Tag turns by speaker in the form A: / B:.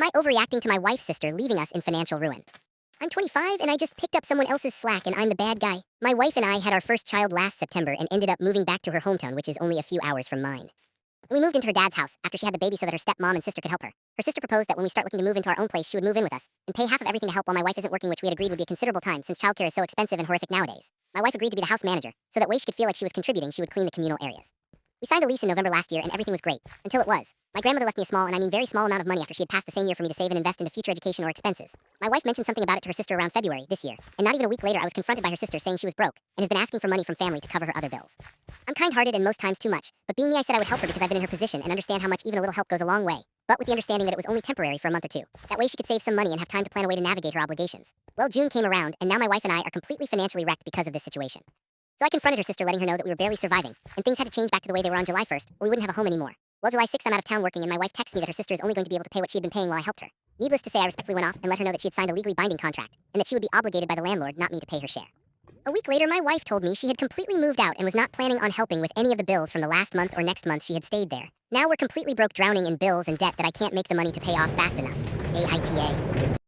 A: Am I overreacting to my wife's sister leaving us in financial ruin? I'm 25 and I just picked up someone else's slack and I'm the bad guy. My wife and I had our first child last September and ended up moving back to her hometown, which is only a few hours from mine. We moved into her dad's house after she had the baby so that her stepmom and sister could help her. Her sister proposed that when we start looking to move into our own place, she would move in with us and pay half of everything to help while my wife isn't working, which we had agreed would be a considerable time since childcare is so expensive and horrific nowadays. My wife agreed to be the house manager, so that way she could feel like she was contributing, she would clean the communal areas. We signed a lease in November last year and everything was great, until it was. My grandmother left me a small, and I mean very small amount of money after she had passed the same year for me to save and invest into future education or expenses. My wife mentioned something about it to her sister around February this year, and not even a week later I was confronted by her sister saying she was broke and has been asking for money from family to cover her other bills. I'm kind-hearted and most times too much, but being me I said I would help her because I've been in her position and understand how much even a little help goes a long way, but with the understanding that it was only temporary for a month or two. That way she could save some money and have time to plan a way to navigate her obligations. Well, June came around, and now my wife and I are completely financially wrecked because of this situation. So I confronted her sister, letting her know that we were barely surviving, and things had to change back to the way they were on July 1st, or we wouldn't have a home anymore. Well, July 6th I'm out of town working, and my wife texts me that her sister is only going to be able to pay what she had been paying while I helped her. Needless to say, I respectfully went off and let her know that she had signed a legally binding contract, and that she would be obligated by the landlord, not me, to pay her share. A week later, my wife told me she had completely moved out and was not planning on helping with any of the bills from the last month or next month she had stayed there. Now we're completely broke, drowning in bills and debt that I can't make the money to pay off fast enough. AITA.